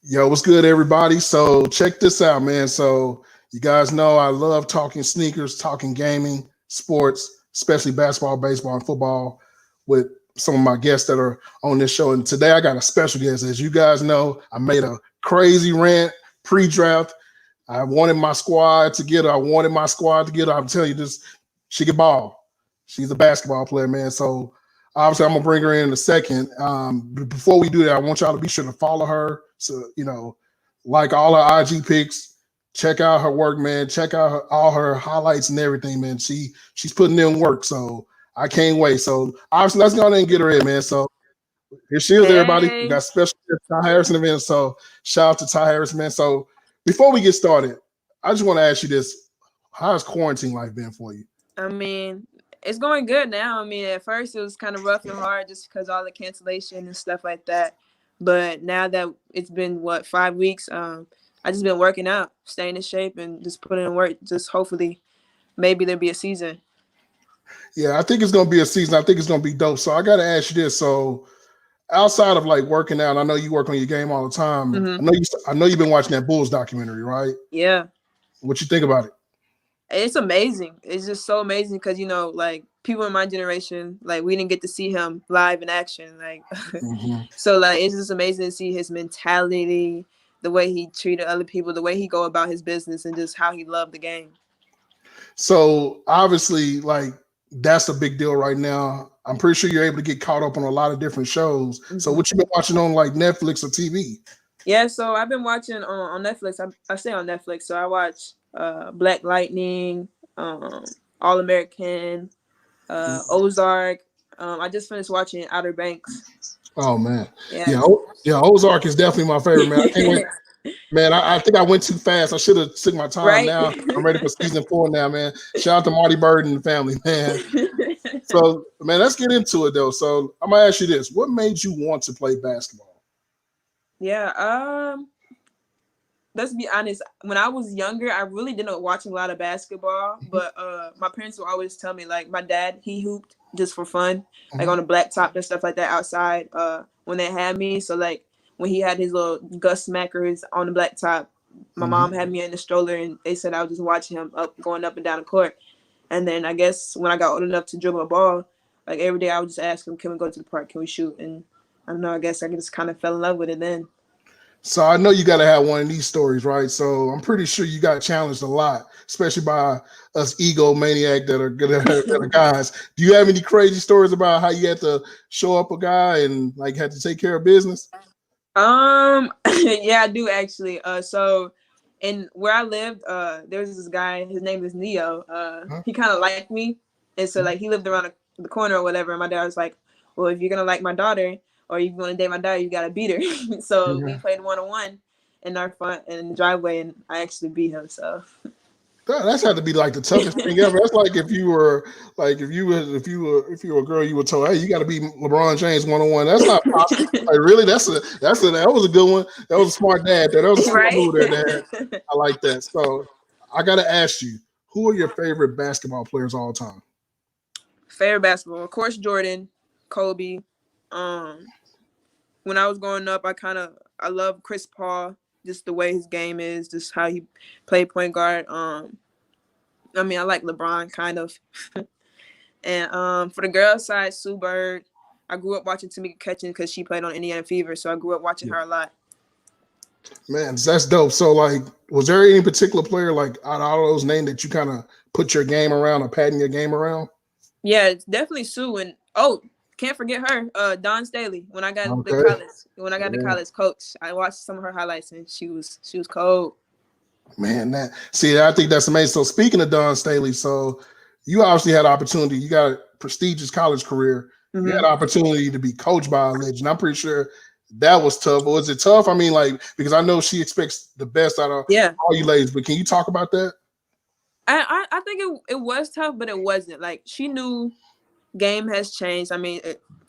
Yo, what's good, everybody? So check this out, man. So you guys know I love talking sneakers, talking gaming, sports, especially basketball, baseball, and football with some of my guests that are on this show. And today I got a special guest. As you guys know, I made a crazy rant pre-draft. I wanted my squad to get her. I wanted my squad to get her. I'm telling you this, she can ball. She's a basketball player, man. So obviously I'm gonna bring her in a second. But before we do that, I want y'all to be sure to follow her. So, like all her IG pics, check out her work, man. Check out all her highlights and everything, man. She's putting in work. So I can't wait. So obviously let's go ahead and get her in, man. So here she is, everybody. We Hey, got special guest Ty Harrison, man. So shout out to Ty Harrison, man. So before we get started, I just want to ask you this. How's quarantine life been for you? I mean, it's going good now. I mean, at first it was kind of rough and hard just because all the cancellation and stuff like that. But now that it's been 5 weeks, I just been working out, staying in shape, and just putting in work. Just hopefully, maybe there'll be a season. Yeah, I think it's gonna be a season. I think it's gonna be dope. So I gotta ask you this. So outside of like working out, I know you work on your game all the time. Hmm. I know you've been watching that Bulls documentary, right? Yeah, What you think about it? it's amazing. It's just so amazing because like people in my generation, like we didn't get to see him live in action, like Hmm. so like it's just amazing to see his mentality, the way he treated other people, the way he go about his business, and just how he loved the game. So obviously, like that's a big deal right now. I'm pretty sure you're able to get caught up on a lot of different shows. So Hmm. what you been watching on like Netflix or TV? Yeah, so I've been watching on Netflix. I stay on Netflix, so I watch Black Lightning, All American, Ozark. I just finished watching Outer Banks. Oh man, Yeah. yeah, Ozark is definitely my favorite, man. I can't wait. Man, I think I went too fast. I should have took my time. Right. Now I'm ready for season 4 now, man. Shout out to Marty Bird and the family, man. So, man, let's get into it though. So, I'm gonna ask you this: what made you want to play basketball? Yeah. Let's be honest. When I was younger, I really didn't watch a lot of basketball, but my parents would always tell me, like, my dad, he hooped just for fun, like on the blacktop and stuff like that outside. When they had me, so like when he had his little Gus Smackers on the blacktop, my Mm-hmm. mom had me in the stroller, and they said I would just watch him going up and down the court. And then I guess when I got old enough to dribble a ball, like every day I would just ask him, "Can we go to the park? Can we shoot?" And I don't know. I guess I just kind of fell in love with it then. So, I know you got to have one of these stories, right? So, I'm pretty sure you got challenged a lot, especially by us egomaniac that are good at the guys. Do you have any crazy stories about how you had to show up a guy and like had to take care of business? Yeah, I do actually. So in where I lived, there's this guy, his name is Neo. Huh? He kind of liked me. And so like he lived around the corner or whatever. And my dad was like, well, if you're gonna like my daughter or you want to date my daughter, you gotta beat her. So we Yeah. played 1-on-1 in our front in the driveway, and I actually beat him. So That's had to be like the toughest thing ever. That's like if you were like if you were a girl, you were told, hey, you got to be LeBron James 1-on-1. That's not possible. Like really, that was a good one. That was a smart dad there. That was a smart right. move there, Dad. I like that. So I got to ask you, who are your favorite basketball players all time? Favorite basketball, of course, Jordan, Kobe. Um, when I was growing up, I love Chris Paul, just the way his game is, just how he played point guard. I mean, I like LeBron kind of. And for the girls' side, Sue Bird. I grew up watching Tamika Catchings because she played on Indiana Fever, so I grew up watching her a lot. Man, that's dope. So like, was there any particular player like out of all those names that you kind of put your game around or pattern your game around? Yeah, it's definitely Sue, and can't forget her, Dawn Staley. Okay. When I got the Yeah. college coach, I watched some of her highlights, and she was cold. Man, I think that's amazing. So speaking of Dawn Staley, so you obviously had opportunity. You got a prestigious college career. You had Hmm. opportunity to be coached by a legend. I'm pretty sure that was tough. Was it tough? I mean, like because I know she expects the best out of Yeah. all you ladies. But can you talk about that? I think it was tough, but it wasn't. Like she knew game has changed. I mean,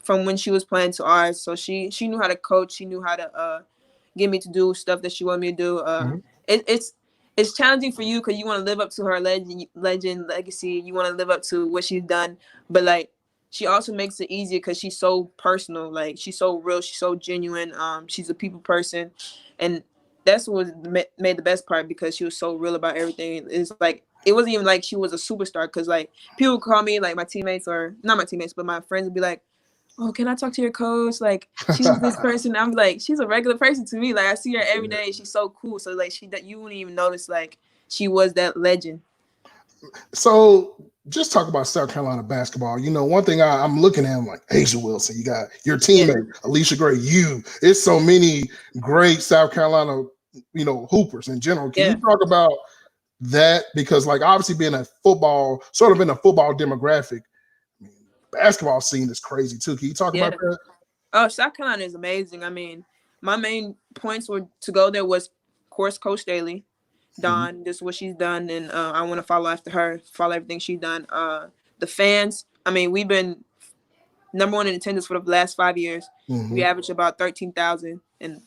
from when she was playing to ours, so she knew how to coach. She knew how to get me to do stuff that she wanted me to do. Mhm. It's challenging for you because you want to live up to her legend legacy. You want to live up to what she's done, but like she also makes it easier because she's so personal. Like she's so real. She's so genuine. She's a people person, and that's what made the best part because she was so real about everything. It's like it wasn't even like she was a superstar because like people call me like my teammates or not my teammates, but my friends would be like, "Oh, can I talk to your coach? Like she was this person." I'm like, she's a regular person to me. Like I see her every day. And she's so cool. So like you wouldn't even notice like she was that legend. So just talk about South Carolina basketball. You know, one thing I'm looking at, I'm like, Asia Wilson, you got your teammate, Alicia Gray, you. It's so many great South Carolina, you know, hoopers in general. Can you talk about that? Because like obviously being a football, sort of in a football demographic, I mean, basketball scene is crazy too. Can you talk about that? Oh, South Carolina is amazing. I mean, my main points were to go there was, of course, Coach Staley. Dawn, this is what she's done, and I want to follow after her, follow everything she's done. The fans, I mean, we've been number one in attendance for the last 5 years. We average about 13,000, and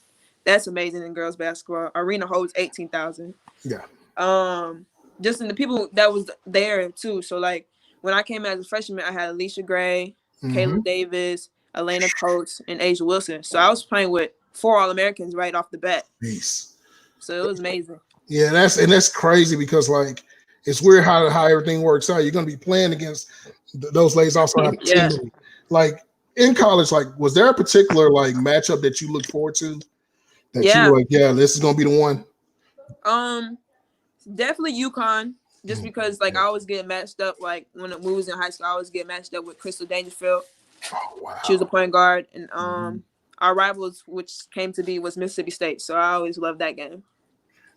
that's amazing in girls basketball. Arena holds 18,000. Yeah. Just in the people that was there too. So like when I came as a freshman, I had Alicia Gray, Kayla Davis, Elena Coates, and Asia Wilson. So I was playing with 4 All-Americans right off the bat. Peace. So it was amazing. Yeah, that's crazy because like it's weird how everything works out. You're gonna be playing against those ladies also have a teammate. Like in college, like was there a particular like matchup that you look forward to? That you were like, yeah, this is gonna be the one. Definitely UConn, just because like I always get matched up. Like when we was in high school, I always get matched up with Crystal Dangerfield. Oh wow. She was a point guard, and our rivals, which came to be, was Mississippi State. So I always loved that game.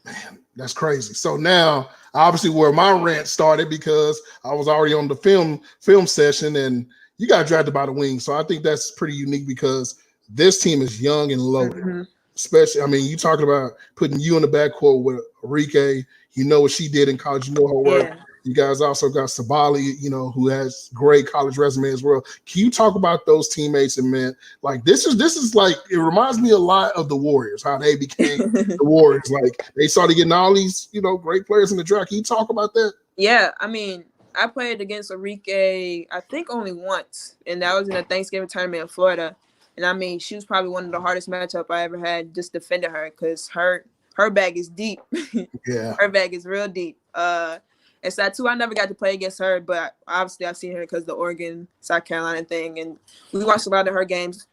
Man, that's crazy. So now, obviously, where my rant started because I was already on the film session, and you got drafted by the Wings. So I think that's pretty unique because this team is young and loaded. Especially, I mean, you talking about putting you in the backcourt with Enrique. You know what she did in college. You know her work. Yeah. You guys also got Sabali, you know, who has great college resume as well. Can you talk about those teammates? And man, like this is like it reminds me a lot of the Warriors, how they became the Warriors. Like they started getting all these, you know, great players in the draft. Can you talk about that? Yeah, I mean, I played against Enrique, I think only once, and that was in a Thanksgiving tournament in Florida. And I mean, she was probably one of the hardest matchup I ever had just defending her because her bag is deep. Yeah, her bag is real deep. And Satu, I never got to play against her, but obviously I've seen her because the Oregon, South Carolina thing, and we watched a lot of her games.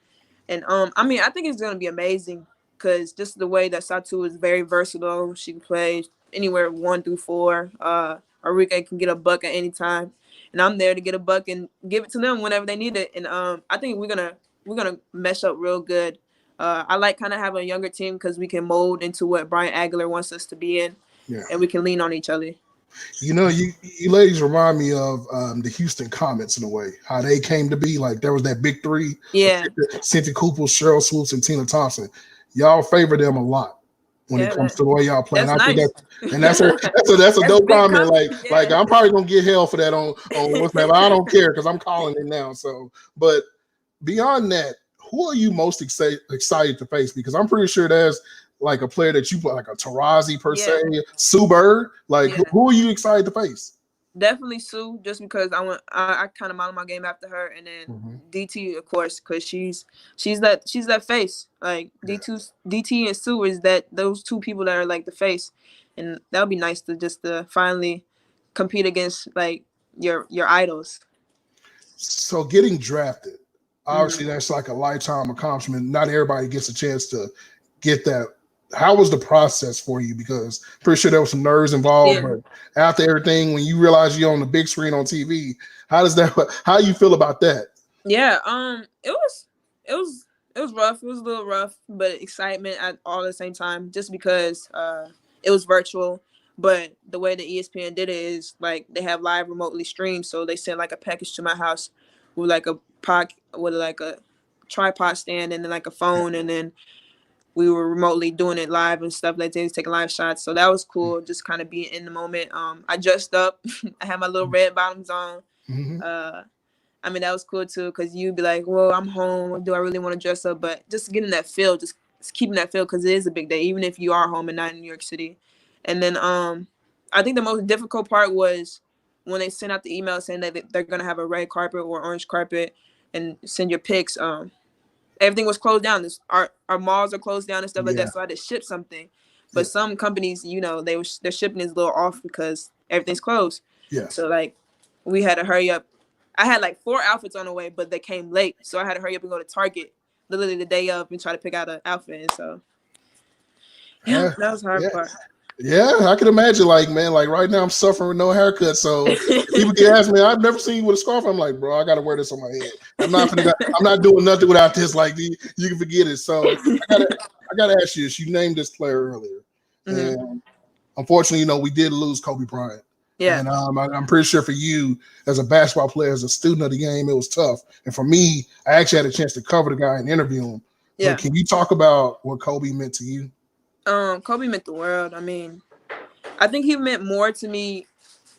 And I mean, I think it's gonna be amazing because just the way that Satu is very versatile. She can play anywhere 1 through 4. Enrique can get a buck at any time, and I'm there to get a buck and give it to them whenever they need it. And I think we're gonna mesh up real good. I like kind of having a younger team because we can mold into what Brian Aguilar wants us to be in, and we can lean on each other. You know, you ladies remind me of the Houston Comets in a way, how they came to be. Like there was that big three. Yeah. Cynthia Cooper, Cheryl Swoops, and Tina Thompson. Y'all favor them a lot when it comes to the way y'all play. That's and I nice. think that's a dope comment. Like I'm probably gonna get hell for that on what's that. I don't care because I'm calling it now. So, but beyond that, who are you most excited to face? Because I'm pretty sure there's like a player that you play, like a Tarazi per se, Sue Bird. Like who are you excited to face? Definitely Sue, just because I kind of model my game after her, and then DT, of course, because she's that face. Like DT and Sue is those two people that are like the face, and that would be nice to finally compete against like your idols. So getting drafted, obviously that's like a lifetime accomplishment. Not everybody gets a chance to get that. How was the process for you? Because pretty sure there was some nerves involved, but after everything, when you realize you're on the big screen on TV, how do you feel about that? Yeah, it was rough. It was a little rough, but excitement at all at the same time, just because it was virtual. But the way the ESPN did it is like they have live remotely streamed, so they sent like a package to my house with like a tripod stand and then like a phone, and then we were remotely doing it live and stuff like that, taking live shots. So that was cool, just kind of being in the moment. I dressed up. I had my little red bottoms on. I mean, that was cool too, because you'd be like, well, I'm home. Do I really want to dress up? But just getting that feel, just keeping that feel, because it is a big day, even if you are home and not in New York City. And then I think the most difficult part was when they send out the email saying that they're gonna have a red carpet or orange carpet and send your pics, everything was closed down. Our malls are closed down and stuff like Yeah. that. So I had to ship something. But Yeah. some companies, their shipping is a little off because everything's closed. Yes. So like we had to hurry up. I had like 4 outfits on the way, but they came late. So I had to hurry up and go to Target literally the day of and try to pick out an outfit. And so yeah, that was the hard part. Yeah, I can imagine. Like, man, like right now I'm suffering with no haircut. So people can ask me, I've never seen you with a scarf. I'm like, bro, I gotta wear this on my head. I'm not doing nothing without this. Like, you can forget it. So I gotta ask you this. You named this player earlier, and unfortunately, we did lose Kobe Bryant. Yeah. And I'm pretty sure for you as a basketball player, as a student of the game, it was tough. And for me, I actually had a chance to cover the guy and interview him. Yeah. But can you talk about what Kobe meant to you? Kobe meant the world. I mean, I think he meant more to me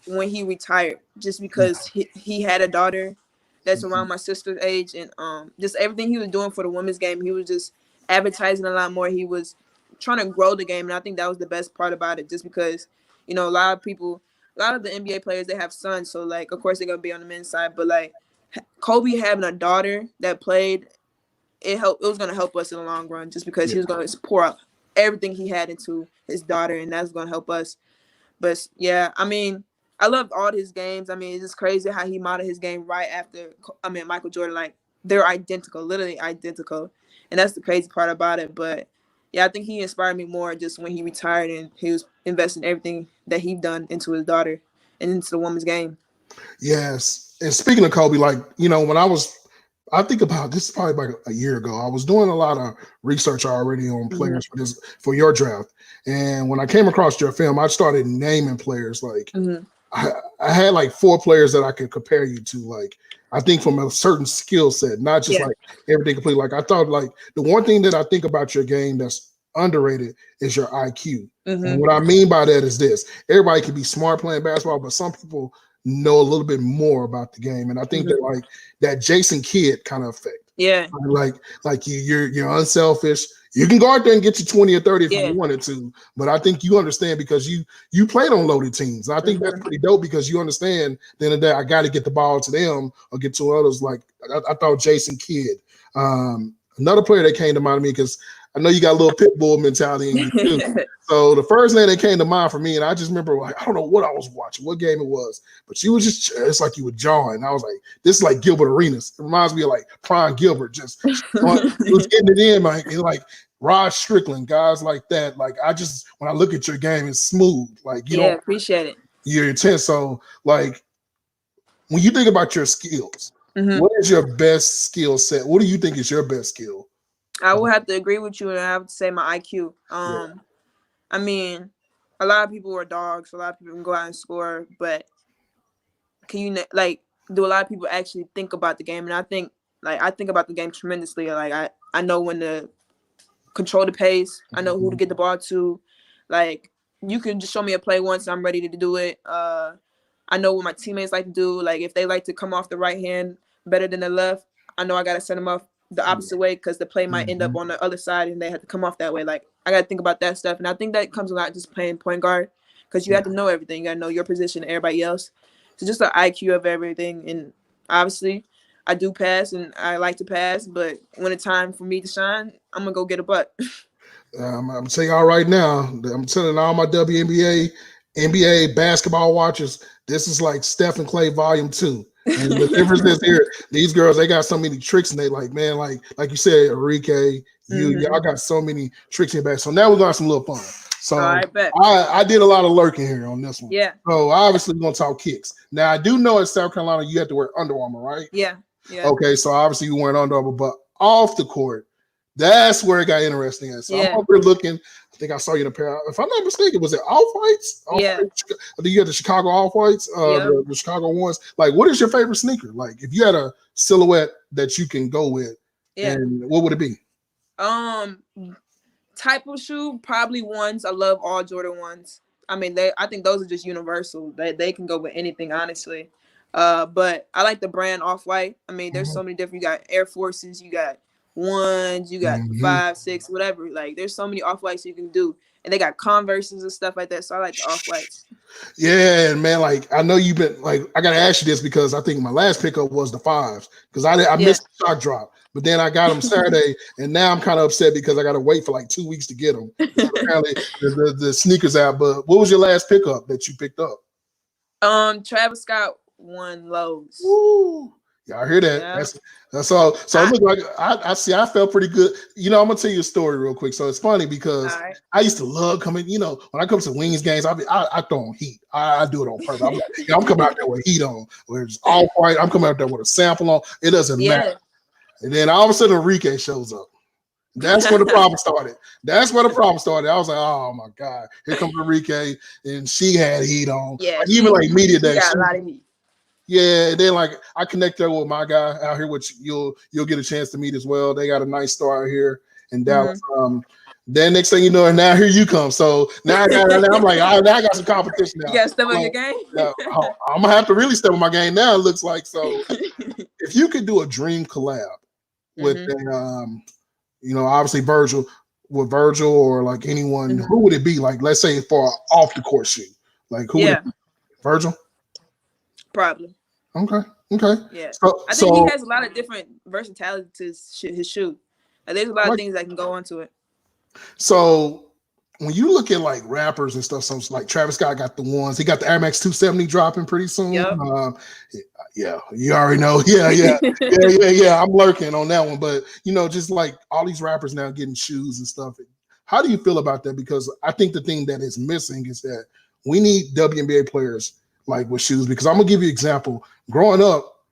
when he retired, just because he had a daughter that's around my sister's age, and just everything he was doing for the women's game, he was just advertising a lot more. He was trying to grow the game, and I think that was the best part about it, just because, a lot of the NBA players, they have sons, so like of course they're gonna be on the men's side, but like Kobe having a daughter that played, it was gonna help us in the long run, just because he was gonna pour out everything he had into his daughter, and that's gonna help us. But yeah, I mean, I loved all his games. I mean, it's just crazy how he modeled his game right after Michael Jordan. Like, they're identical, literally identical, and that's the crazy part about it. But yeah, I think he inspired me more just when he retired and he was investing everything that he done into his daughter and into the women's game. Yes, and speaking of Kobe, like when I think about this is probably like a year ago. I was doing a lot of research already on players for your draft, and when I came across your film, I started naming players. Like I had like 4 players that I could compare you to. Like I think from a certain skill set, not just like everything complete. Like I thought, like the one thing that I think about your game that's underrated is your IQ, and what I mean by that is this: everybody can be smart playing basketball, but some people know a little bit more about the game, and I think that like that Jason Kidd kind of effect. Yeah, like you're unselfish. You can go out there and get you 20 or 30 if you wanted to, but I think you understand because you played on loaded teams. And I think that's pretty dope because you understand. At the end of the day, I got to get the ball to them or get to others. Like I thought Jason Kidd, another player that came to mind of me because I know you got a little pit bull mentality in you too. So the first name that came to mind for me, and I just remember, like, I don't know what I was watching, what game it was, but you was it's like you were jawing. I was like, this is like Gilbert Arenas. It reminds me of like Prime Gilbert, just was getting it in, like Rod Strickland, guys like that. Like when I look at your game, it's smooth. Like you don't appreciate it. You're intense. So like when you think about your skills, what is your best skill set? What do you think is your best skill? I would have to agree with you, and I have to say my IQ. I mean, a lot of people are dogs. A lot of people can go out and score, but do a lot of people actually think about the game? And I think about the game tremendously. Like I know when to control the pace. I know who to get the ball to. Like, you can just show me a play once, and I'm ready to do it. I know what my teammates like to do. Like, if they like to come off the right hand better than the left, I know I got to set them up the opposite way because the play might end up on the other side and they have to come off that way. Like, I got to think about that stuff. And I think that comes a lot just playing point guard because you have to know everything. You got to know your position and everybody else. So just the IQ of everything. And obviously, I do pass and I like to pass, but when it's time for me to shine, I'm going to go get a butt. I'm telling y'all right now, I'm telling all my WNBA, NBA basketball watchers, this is like Steph and Clay Volume 2. And the difference is here, these girls, they got so many tricks, and they like you said, Enrique, y'all got so many tricks in your back. So now we're going to have some little fun. So I did a lot of lurking here on this one. Yeah. So obviously we're going to talk kicks. Now I do know in South Carolina you have to wear Under Armour, right? Yeah. Okay, so obviously you weren't Under Armour, but off the court, that's where it got interesting. So I'm over looking. I think I saw you in a pair. If I'm not mistaken, was it Off-Whites? Yeah. I think you had the Chicago Off-Whites, the Chicago ones. Like, what is your favorite sneaker? Like, if you had a silhouette that you can go with, and what would it be? Type of shoe, probably ones. I love all Jordan ones. I mean, I think those are just universal. They can go with anything, honestly. But I like the brand Off-White. I mean, there's so many different. You got Air Forces, you got ones, you got 5, 6, whatever. Like there's so many off-whites you can do. And they got Converses and stuff like that. So I like the off-whites. Yeah, and man, like I know you've been like I gotta ask you this because I think my last pickup was the 5s because I missed the shock drop, but then I got them Saturday, and now I'm kind of upset because I gotta wait for like 2 weeks to get them. Apparently, the sneakers out. But what was your last pickup that you picked up? Travis Scott 1 lows. Woo. Yeah, I hear that. Yeah. That's all. So it looked like I see. I felt pretty good. You know, I'm gonna tell you a story real quick. So it's funny because I used to love coming. You know, when I come to Wings games, I throw on heat. I do it on purpose. I'm coming out there with heat on. Where it's all white. I'm coming out there with a sample on. It doesn't matter. And then all of a sudden, Enrique shows up. That's where the problem started. I was like, oh my God, here comes Enrique, and she had heat on. Yeah, like, even like media day. Got a lot of heat. Yeah, and then like I connected with my guy out here, which you'll get a chance to meet as well. They got a nice store out here in Dallas. Then next thing you know, and now here you come. So now I'm like, now I got some competition now. You got to step up your game. I'm gonna have to really step up my game now. It looks like so. If you could do a dream collab with, you know, obviously Virgil or like anyone, who would it be? Like, let's say for an off the court shoe, like who? Would it be? Virgil. Probably. Okay. Yeah. I think he has a lot of different versatility to his shoe. Like, there's a lot of things that can go onto it. So when you look at like rappers and stuff, so like Travis Scott got the ones. He got the Air Max 270 dropping pretty soon. Yep. Yeah, you already know. Yeah. I'm lurking on that one. But you know, just like all these rappers now getting shoes and stuff. How do you feel about that? Because I think the thing that is missing is that we need WNBA players like with shoes, because I'm gonna give you an example. Growing up,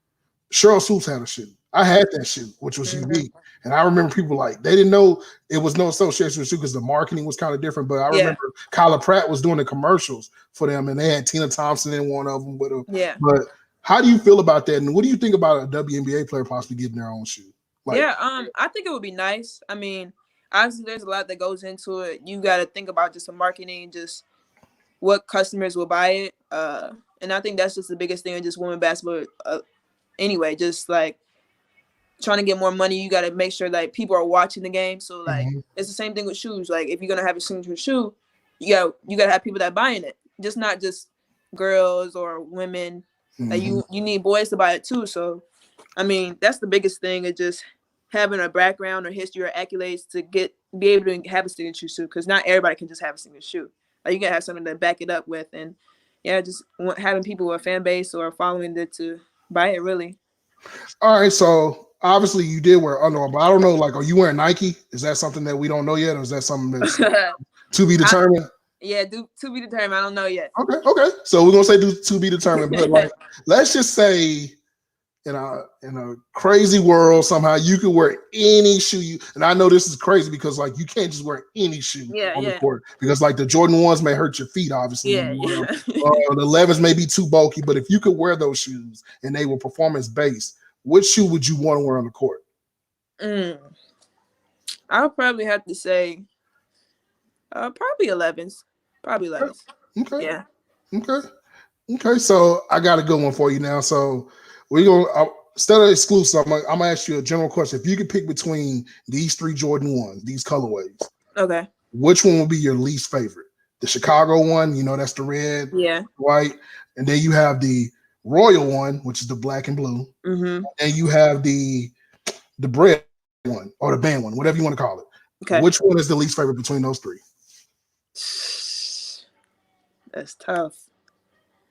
Cheryl Swoops had a shoe. I had that shoe, which was unique. And I remember people like they didn't know it was no association with shoe because the marketing was kind of different. But I remember Kyla Pratt was doing the commercials for them, and they had Tina Thompson in one of them with her. Yeah. But how do you feel about that? And what do you think about a WNBA player possibly getting their own shoe? Like, I think it would be nice. I mean, obviously there's a lot that goes into it. You got to think about just the marketing, just what customers will buy it. And I think that's just the biggest thing in just women basketball. Anyway, just like trying to get more money, you got to make sure like people are watching the game. So like it's the same thing with shoes. Like if you're gonna have a signature shoe, you got to have people that buying it, just not just girls or women. Like you need boys to buy it too. So I mean that's the biggest thing, is just having a background or history or accolades to be able to have a signature shoe, because not everybody can just have a signature shoe. Like you gotta have something to back it up with, and just having people with a fan base or following it to buy it, really. All right, so obviously you did wear Under Armour, but I don't know, like, are you wearing Nike? Is that something that we don't know yet, or is that something that's to be determined? To be determined. I don't know yet. Okay. So we're gonna say to be determined, but like, let's just say in a crazy world, somehow you could wear any shoe. And I know this is crazy because like you can't just wear any shoe on the court, because like the Jordan 1s may hurt your feet, obviously. The 11s may be too bulky, but if you could wear those shoes and they were performance based, which shoe would you want to wear on the court? I would probably have to say probably 11s. Probably 11s. Okay. Yeah. Okay. So I got a good one for you now. So we're gonna instead of exclusive, I'm gonna ask you a general question. If you could pick between these 3 Jordan 1s, these colorways, okay, which one would be your least favorite? The Chicago one, you know, that's the red, white, and then you have the Royal one, which is the black and blue, and you have the bread one or the band one, whatever you want to call it. Okay, which one is the least favorite between those 3? That's tough.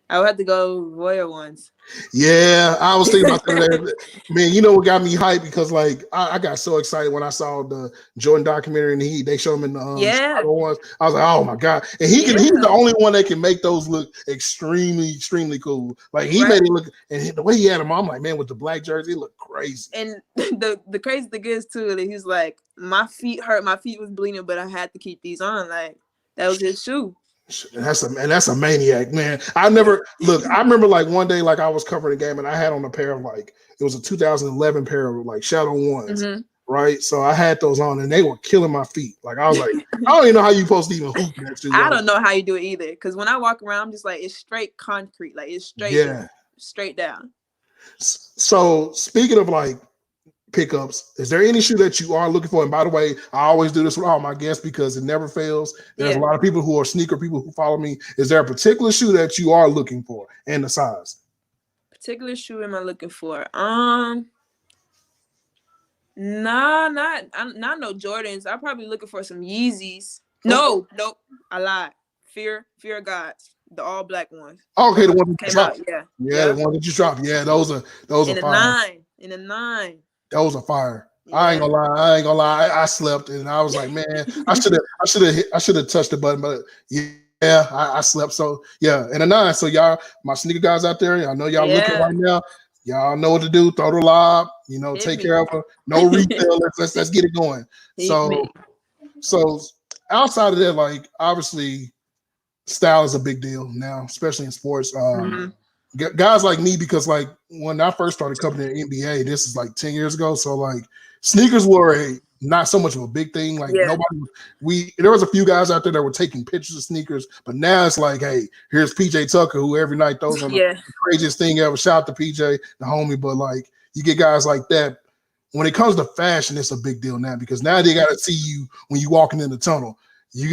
I would have to go Royal ones. Yeah, I was thinking about that. Man, you know what got me hyped? Because like I got so excited when I saw the Jordan documentary and they showed him in the Chicago ones. I was like, oh my God. And he's the only one that can make those look extremely, extremely cool. Like he made it look, and the way he had them, I'm like, man, with the black jersey, it looked crazy. And the crazy thing is too, that he's like, my feet hurt, my feet was bleeding, but I had to keep these on. Like that was his shoe. And that's a maniac, man. I remember like one day, like I was covering a game and I had on a pair of like, it was a 2011 pair of like Shadow 1s, right? So I had those on and they were killing my feet. Like I was like, I don't even know how you're supposed to even hoop that shoe. I don't know how you do it either, because when I walk around, I'm just like, it's straight concrete, like it's straight down. So speaking of like pickups. Is there any shoe that you are looking for? And by the way, I always do this with all my guests because it never fails. There's a lot of people who are sneaker people who follow me. Is there a particular shoe that you are looking for and the size? Particular shoe am I looking for? Nah, not no Jordans. I'm probably looking for some Yeezys. Nope, I lied. Fear of God, the all black ones. Okay, the one that you dropped. Yeah, the one that you dropped. Yeah, those are fire. In a 9. Those are fire. Yeah. I ain't gonna lie. I slept and I was like, man, I should have touched the button, but yeah, I slept. So yeah, in a 9. So y'all, my sneaker guys out there, I know y'all looking right now. Y'all know what to do. Throw the lob. Take care of her. No retail. let's get it going. So outside of that, like obviously, style is a big deal now, especially in sports. Guys like me, because like when I first started covering the NBA, this is like 10 years ago. So like sneakers were not so much of a big thing. Like there was a few guys out there that were taking pictures of sneakers, but now it's like, hey, here's PJ Tucker, who every night throws on the craziest thing ever. Shout out to PJ, the homie. But like you get guys like that. When it comes to fashion, it's a big deal now because now they got to see you when you walking in the tunnel.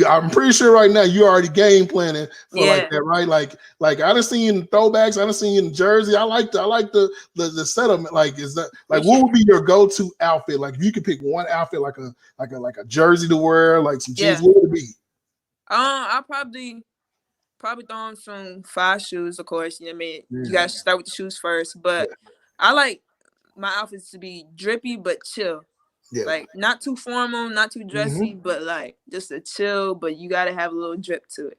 I'm pretty sure right now you're already game planning for like that, right? Like I done seen you in throwbacks, I done seen you in jersey. I like the setup. Like, is that like what would be your go-to outfit? Like if you could pick one outfit, like a jersey to wear, like some jeans, what would it be? I'll probably throw on some fire shoes, of course. You know what I mean? You gotta start with the shoes first. But I like my outfits to be drippy but chill. Yeah. Like not too formal, not too dressy, but like just a chill, but you gotta have a little drip to it.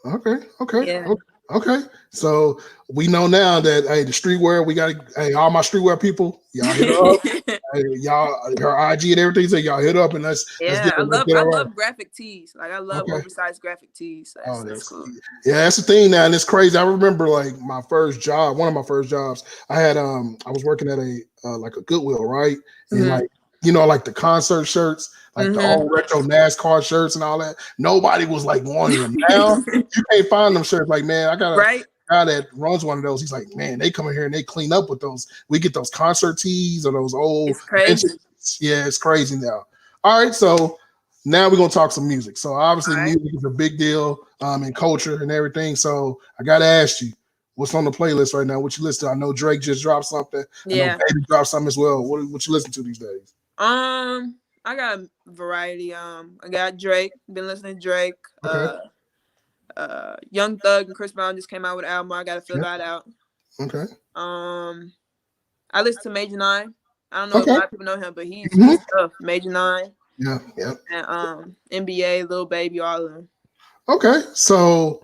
Okay. So we know now that the streetwear, we got all my streetwear people, y'all hit up. Y'all her IG and everything, so y'all hit up and let's get I love graphic tees. Like I love oversized graphic tees. So that's cool. Yeah, that's the thing now, and it's crazy. I remember like one of my first jobs, I had I was working at a like a Goodwill, right? And like like the concert shirts, like the old retro NASCAR shirts and all that. Nobody was like wanting them. Now you can't find them shirts. Like, man, I got a guy that runs one of those. He's like, man, they come in here and they clean up with those. We get those concert tees or those old. It's crazy. Yeah, it's crazy now. All right, so now we're gonna talk some music. So obviously, music is a big deal in culture and everything. So I gotta ask you, what's on the playlist right now? What you listen to? I know Drake just dropped something. I know Baby dropped something as well. What you listen to these days? I got a variety. I got Drake. Been listening to Drake. Young Thug and Chris Brown just came out with an album. I gotta fill that out. Okay. I listen to Major 9. I don't know if a lot of people know him, but he's tough. Major 9. Yeah. And NBA, Lil Baby, all of them. Okay, so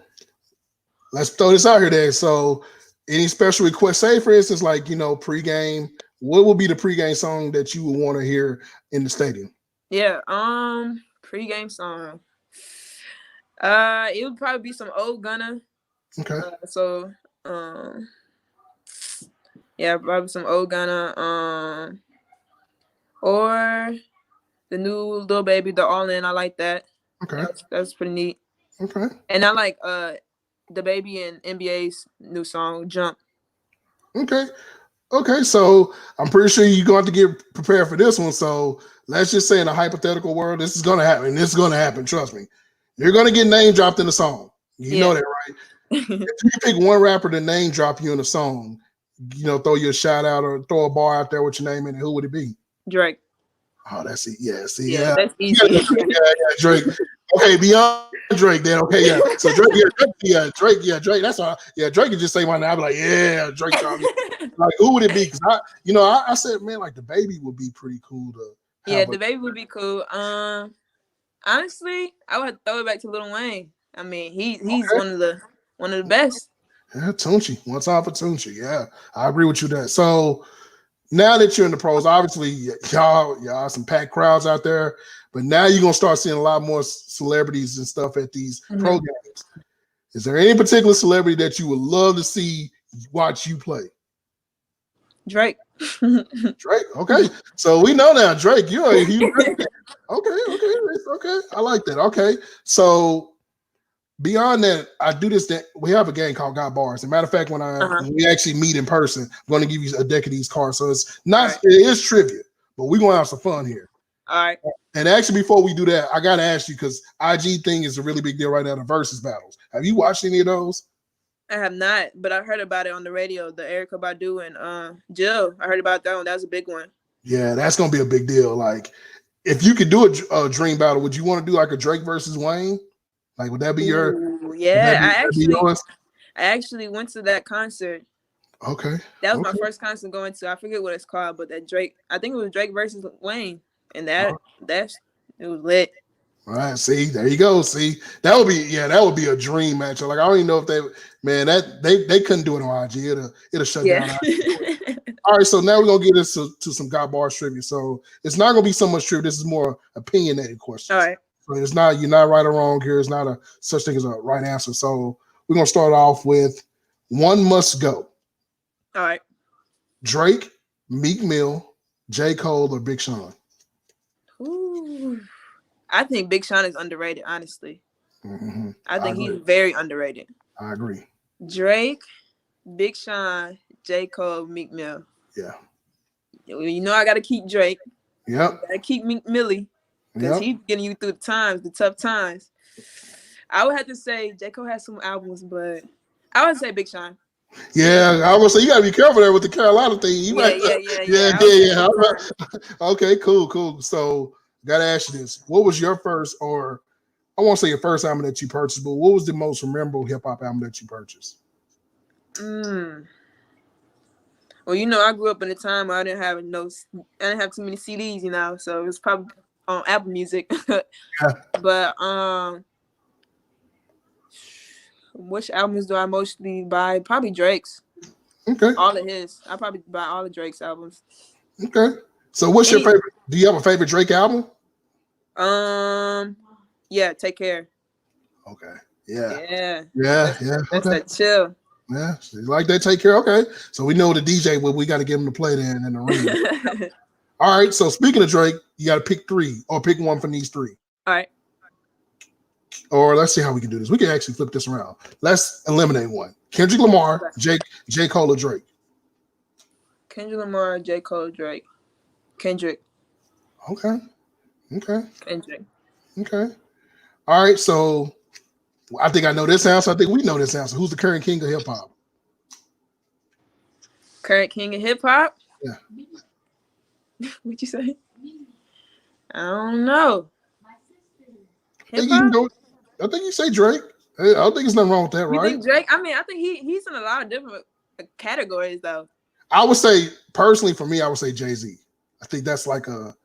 let's throw this out here then. So any special requests? Say for instance, like pregame. What would be the pregame song that you would want to hear in the stadium? Yeah, pregame song. It would probably be some old Gunna. Okay. Probably some old Gunna. Or the new Lil Baby, the All In. I like that. Okay. That's pretty neat. Okay. And I like the Baby and NBA's new song, Jump. Okay, so I'm pretty sure you're going to get prepared for this one. So let's just say in a hypothetical world, this is going to happen. This is going to happen. Trust me. You're going to get name dropped in the song. You know that, right? If you pick one rapper to name drop you in a song, throw you a shout out or throw a bar out there with your name in it, who would it be? Drake. Oh, that's it. Yeah, see, that's easy. Drake. Okay, beyond Drake then. Okay, yeah. So Drake. That's all. Yeah, Drake could just say my name. I'd be like, yeah, Drake. Like, who would it be? Because I said, man, like the Baby would be pretty cool to. Yeah, the Baby would be cool. Honestly, I would throw it back to Lil Wayne. I mean, he's one of the best. Yeah, Tunchi. One time for Tunchi. Yeah, I agree with you there. So now that you're in the pros, obviously y'all some packed crowds out there, but now you're gonna start seeing a lot more celebrities and stuff at these pro games. Is there any particular celebrity that you would love to see watch you play? Drake. Drake. Okay. So we know now, Drake, you're a huge fan. Okay. I like that. Okay. So beyond that, I do this. That we have a game called Got Bars. As a matter of fact, when we actually meet in person, I'm going to give you a deck of these cards. So it's not. Right. It is trivia, but we're going to have some fun here. All right. And actually, before we do that, I got to ask you because IG thing is a really big deal right now. The versus battles. Have you watched any of those? I have not, but I heard about it on the radio. The Erykah Badu and Jill. I heard about that one. That was a big one. Yeah, that's going to be a big deal. Like, if you could do a dream battle, would you want to do like a Drake versus Wayne? Like, would that be your? Ooh, yeah, I actually went to that concert. Okay. That was my first concert going to. I forget what it's called, but that Drake. I think it was Drake versus Wayne, and it was lit. All right. See, there you go. See, that would be a dream match. Like, I don't even know if they couldn't do it on IG. It'll shut down. All right, so now we're gonna get us to some Got Bars trivia. So it's not gonna be so much trivia. This is more opinionated questions. All right. So it's not you're not right or wrong here. It's not a such thing as a right answer. So we're gonna start off with one must go. All right. Drake, Meek Mill, J. Cole, or Big Sean? Ooh. I think Big Sean is underrated, honestly. Mm-hmm. I think he's very underrated. I agree. Drake, Big Sean, J. Cole, Meek Mill. Yeah. You know I got to keep Drake. Yep. Got to keep Meek Millie because he's getting you through the tough times. I would have to say J. Cole has some albums, but I would say Big Sean. Yeah, I would say you got to be careful there with the Carolina thing. Yeah. Okay, cool. So, got to ask you this. What was your first, or I won't say your first album that you purchased, but what was the most memorable hip-hop album that you purchased? Well, I grew up in a time where I didn't have too many CDs, so it was probably on Apple Music. Yeah. But which albums do I mostly buy? Probably Drake's. Okay. All of his. I probably buy all of Drake's albums. Okay. So what's your favorite? Do you have a favorite Drake album? Yeah, Take Care. Okay. Yeah. That's that chill. Yeah, like they Take Care. Okay, so we know the DJ. Well, we got to get him to play there in the ring. All right. So speaking of Drake, you got to pick three or pick one from these three. All right. Or let's see how we can do this. We can actually flip this around. Let's eliminate one. Kendrick Lamar, J. Cole, or Drake. Kendrick Lamar, J. Cole, Drake. Kendrick. Okay. Kendrick. Okay. All right. So I think I know this answer. I think we know this answer. Who's the current king of hip hop? Current king of hip hop? Yeah. What'd you say? I don't know. I think you say Drake. I don't think there's nothing wrong with that, right? You think Drake? I mean, I think he's in a lot of different categories, though. I would say, personally, for me, I would say Jay-Z. I think that's like a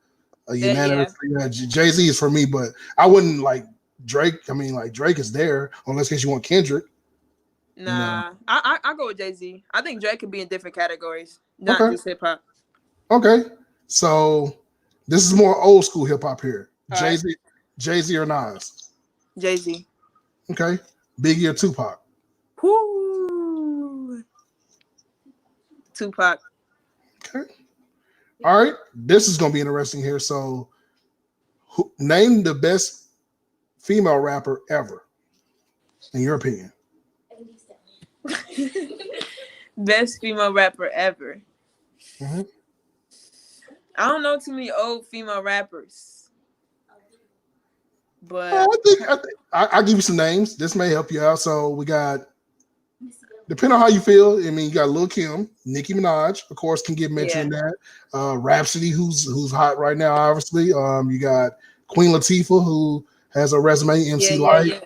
unanimous. Yeah, Jay-Z is for me, but I wouldn't like Drake. I mean, like Drake is there, unless you want Kendrick. Nah, I go with Jay-Z. I think Drake could be in different categories, not just hip hop. Okay, so this is more old school hip hop here. All Jay-Z or Nas? Jay-Z. Okay, Biggie or Tupac? Woo. Tupac. Okay. All right, this is gonna be interesting here. So, name the best female rapper ever, in your opinion. Best female rapper ever. Mm-hmm. I don't know too many old female rappers, but I think I'll give you some names. This may help you out. So we got, depending on how you feel. I mean, you got Lil Kim, Nicki Minaj, of course, can get mentioned in that. Rhapsody, who's hot right now, obviously. You got Queen Latifah, who has a resume. MC Lyte. Yeah.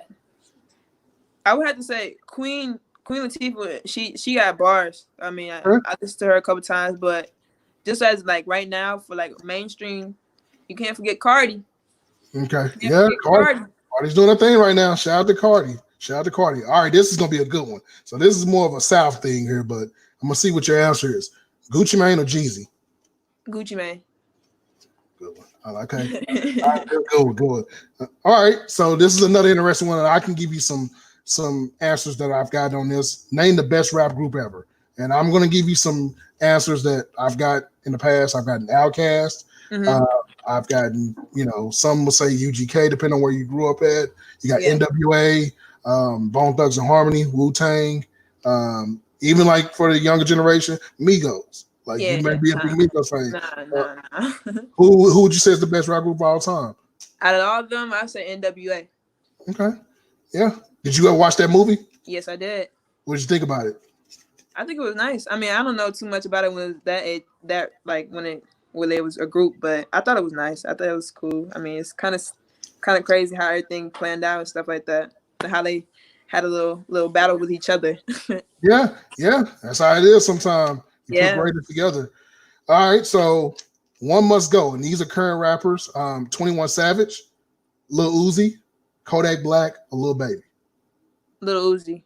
I would have to say Queen Latifah. She got bars. I mean, I listened to her a couple times, but just as like right now for like mainstream, you can't forget Cardi. Okay, yeah, Cardi's doing a thing right now. Shout out to Cardi. All right, this is gonna be a good one. So this is more of a South thing here, but I'm gonna see what your answer is. Gucci Mane or Jeezy? Gucci Mane. Good one. Okay. All right, good. All right, so this is another interesting one. I can give you some answers that I've got on this. Name the best rap group ever, and I'm gonna give you some answers that I've got in the past. I've gotten Outkast. Mm-hmm. I've gotten, some will say UGK, depending on where you grew up at. You got NWA. Bone Thugs and Harmony, Wu-Tang, even like for the younger generation, Migos. Like Yeah, you may be a big Migos fan. nah. Who would you say is the best rap group of all time? Out of all of them, I say NWA. Okay. Yeah. Did you ever watch that movie? Yes, I did. What did you think about it? I think it was nice. I mean, I don't know too much about it when it was that age, when it was a group, but I thought it was nice. I thought it was cool. I mean, it's kind of crazy how everything planned out and stuff like that, and how they had a little battle with each other. Yeah, that's how it is. Sometimes you put greatness together. All right, so one must go, and these are current rappers: 21 Savage, Lil Uzi, Kodak Black, a Lil Baby. Lil Uzi.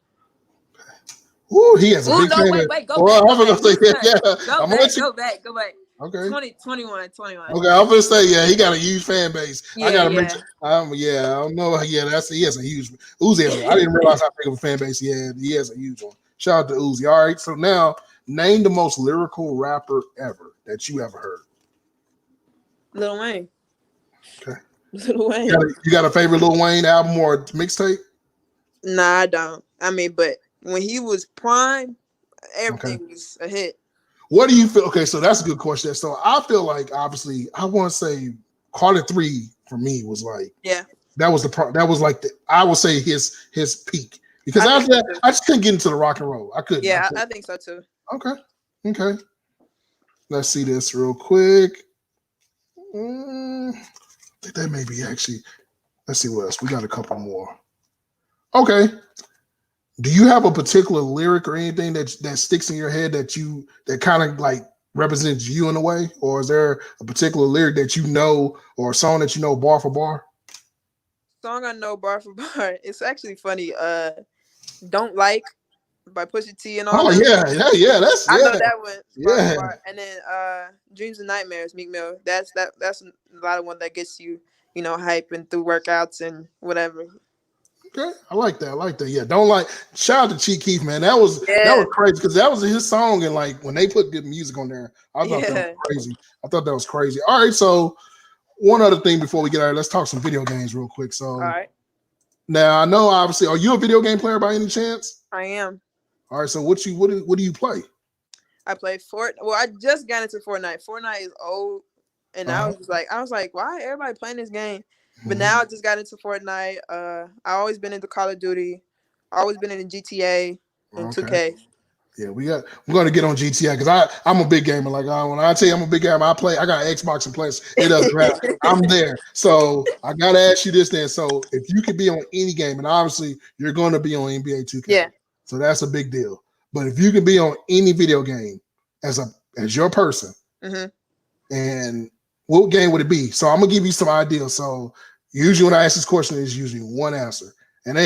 Ooh, he has a big fan. Wait, go back. Go back. Okay. 21. Okay, I'm gonna say, he got a huge fan base. Yeah, I gotta mention. I don't know. Yeah, he has a huge Uzi. I didn't realize how big of a fan base he had. He has a huge one. Shout out to Uzi. All right, so now name the most lyrical rapper ever that you ever heard. Lil Wayne. Okay. Lil Wayne. You got a favorite Lil Wayne album or mixtape? Nah, I don't. I mean, but when he was prime, everything was a hit. What do you feel? Okay, so that's a good question. So I feel like, obviously, I want to say Carter 3 for me was like, that was like I would say his peak, because after that I just couldn't get into the rock and roll. I couldn't. Yeah, I think so too. Okay. Let's see this real quick. I think that may be actually. Let's see what else. We got a couple more. Okay. Do you have a particular lyric or anything that sticks in your head that kind of like represents you in a way? Or is there a particular lyric that you know, or a song that you know bar for bar? Song I know bar for bar. It's actually funny. Don't Like by Pusha T and all. Oh yeah. I know that one. Yeah. Bar. And then Dreams and Nightmares, Meek Mill. That's a lot of one that gets you, hyping through workouts and whatever. Okay, I like that. Yeah, don't like. Shout out to Chief Keef, man. That was crazy, because that was his song, and like when they put good music on there, I thought that was crazy. All right, so one other thing before we get out, let's talk some video games real quick. So, all right. Now I know, obviously, are you a video game player by any chance? I am. All right, so what do you play? I play Fortnite. Well, I just got into Fortnite. Fortnite is old, and I was like, why everybody playing this game? But now I just got into Fortnite. I always been into Call of Duty. Always been into GTA and 2K. Yeah, we're gonna get on GTA, because I'm a big gamer. Like when I tell you I'm a big gamer, I got Xbox and place. It doesn't matter. I'm there. So I gotta ask you this then. So if you could be on any game, and obviously you're gonna be on NBA 2K. Yeah. So that's a big deal. But if you could be on any video game as your person, and what game would it be? So I'm gonna give you some ideas. So usually when I ask this question, it's usually one answer. And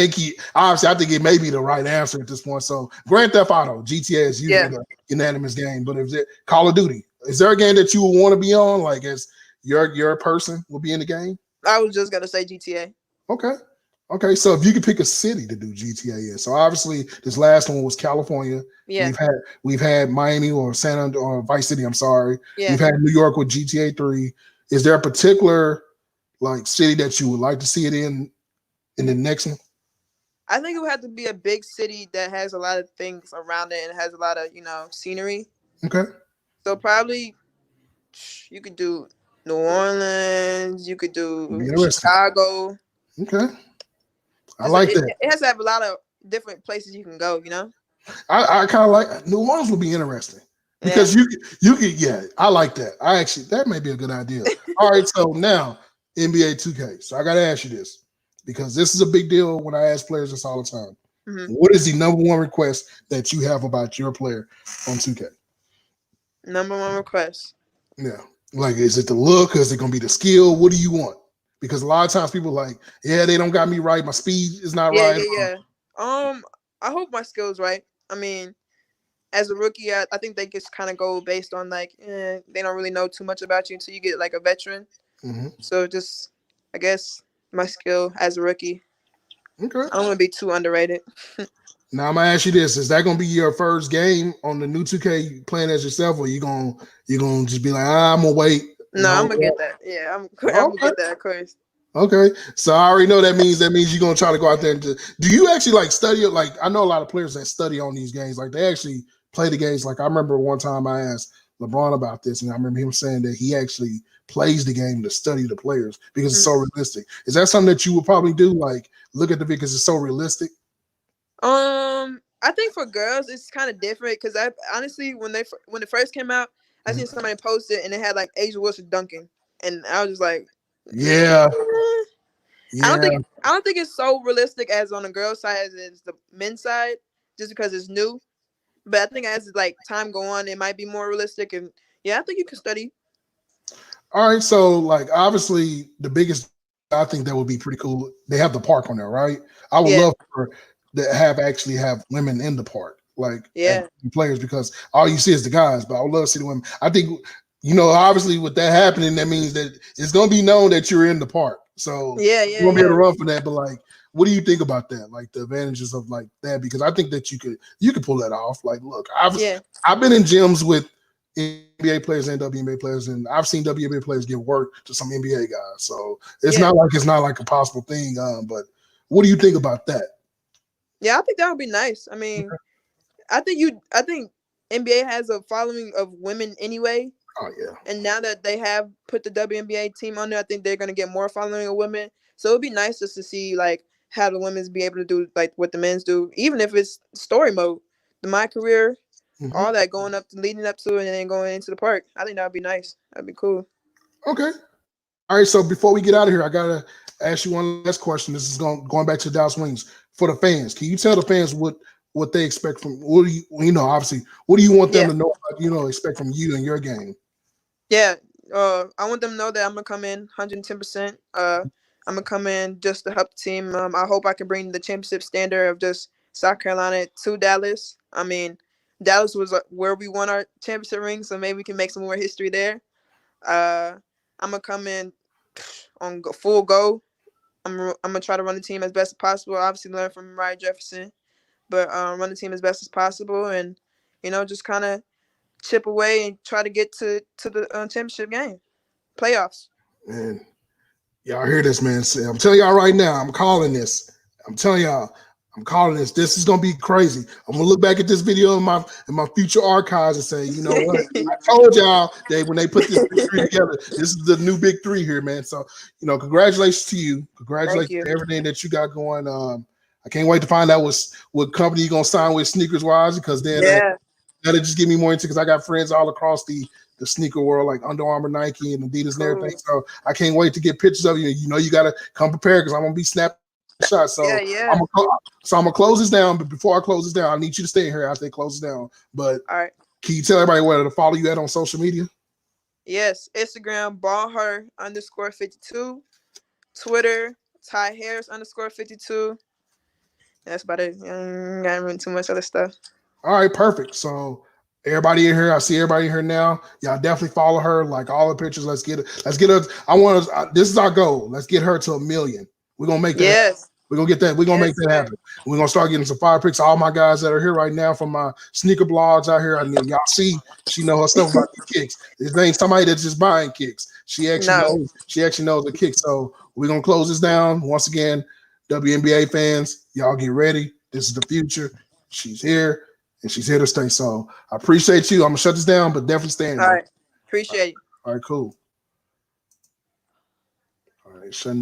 obviously I think it may be the right answer at this point. So Grand Theft Auto, GTA is usually the unanimous game. But if it Call of Duty, is there a game that you would want to be on? Like as your person will be in the game? I was just gonna say GTA. Okay. So if you could pick a city to do GTA in, so obviously this last one was California. Yeah. We've had Miami or or Vice City. I'm sorry. Yeah. We've had New York with GTA 3. Is there a particular like city that you would like to see it in the next one? I think it would have to be a big city that has a lot of things around it and has a lot of scenery. Okay. So probably you could do New Orleans. You could do Chicago. Okay. I like that. It has to have a lot of different places you can go. I kind of like New Orleans would be interesting because you could. I like that. That may be a good idea. All right. So now NBA 2K. So I got to ask you this, because this is a big deal when I ask players this all the time. What is the number one request that you have about your player on 2K? Number one request. Yeah. Like, is it the look? Is it going to be the skill? What do you want? Because a lot of times people like, they don't got me right. My speed is not right. Yeah. I hope my skill's right. I mean, as a rookie, I think they just kind of go based on like, they don't really know too much about you until you get like a veteran. So just, I guess, my skill as a rookie. Okay. I don't want to be too underrated. Now I'm gonna ask you this: is that gonna be your first game on the new 2K playing as yourself, or you gonna just be like, I'm gonna wait? No, I'm gonna get that. Yeah, I'm gonna get that, of course. Okay, so I already know that means you're gonna try to go out there and do you actually like study it? Like I know a lot of players that study on these games, like they actually play the games. Like I remember one time I asked LeBron about this, and I remember him saying that he actually plays the game to study the players because it's so realistic. Is that something that you would probably do? Like look at the video because it's so realistic. I think for girls it's kind of different because I honestly when it first came out, I seen somebody post it and it had like Asia Wilson dunking, and I was just like, Yeah, I yeah. don't think it's so realistic as on the girl side as it is the men's side, just because it's new. But I think as like time go on, it might be more realistic. And yeah, I think you can study. All right, so like obviously the biggest I think that would be pretty cool. They have the park on there, right? I would Yeah, love for to have women in the park, like as yeah, players, because all you see is the guys. But I would love to see the women. I think obviously with that happening, that means that it's going to be known that you're in the park, so yeah, you're yeah, going to be able to yeah, run for that. But like, what do you think about that? Like the advantages of like that? Because I think that you could pull that off. Like, look, yeah, I've been in gyms with NBA players and WNBA players, and I've seen WNBA players give work to some NBA guys. So it's yeah, not like a possible thing. But what do you think about that? yeah. I think that would be nice. I mean, I think NBA has a following of women anyway. Oh yeah. And now that they have put the WNBA team on there, I think they're gonna get more following of women. So it'd be nice just to see like how the women's be able to do like what the men's do, even if it's story mode. My career, Mm-hmm. all that going up, leading up to it, and then going into the park. I think that'd be nice. That'd be cool. Okay. All right. So before we get out of here, I gotta ask you one last question. This is going back to the Dallas Wings for the fans. Can you tell the fans what they expect from what do you obviously what do you want them Yeah, to know? Expect from you and your game. yeah. I want them to know that I'm gonna come in 110%. I'm gonna come in just to help the team. I hope I can bring the championship standard of just South Carolina to Dallas. I mean, Dallas was where we won our championship ring, so maybe we can make some more history there. Uh, I'm gonna come in on full go. I'm gonna try to run the team as best as possible. Obviously, learn from Mariah Jefferson, but run the team as best as possible, and just kind of chip away and try to get to the championship game, playoffs. Man, y'all hear this, man. I'm telling y'all right now, I'm calling this. I'm telling y'all, I'm calling this. This is gonna be crazy. I'm gonna look back at this video in my future archives and say, you know what? I told y'all that when they put this big three together, this is the new big three here, man. So, congratulations to you. Thank Congratulations you. to everything that you got going. I can't wait to find out what company you're gonna sign with sneakers wise, because then Yeah. that'll just give me more into because I got friends all across the sneaker world, like Under Armour, Nike, and Adidas and everything. Cool. So I can't wait to get pictures of you. You got to come prepared because I'm gonna be snapping shots. So Yeah. Yeah. I'm gonna close this down. But before I close this down, I need you to stay here after they close this down. But All right. can you tell everybody where to follow you at on social media? Yes. Instagram ballher_52. Twitter Ty Harris _52. That's about it. Got really too much other stuff. All right, perfect. So everybody in here, I see everybody in here now. Y'all definitely follow her. Like all the pictures. Let's get it. Let's get her. This is our goal. Let's get her to 1 million. We're gonna make that happen. Yes. We're gonna get that. We're gonna Yes, make that sir. happen. We're gonna start getting some fire pics. All my guys that are here right now from my sneaker blogs out here. I mean, y'all see, she know her stuff about the kicks. This ain't somebody that's just buying kicks. She actually No. knows. She actually knows the kicks. So we're gonna close this down once again. WNBA fans, y'all get ready. This is the future. She's here and she's here to stay. So I appreciate you. I'm gonna shut this down, but definitely stay in All here. right. Appreciate it. All right, cool. All right, shutting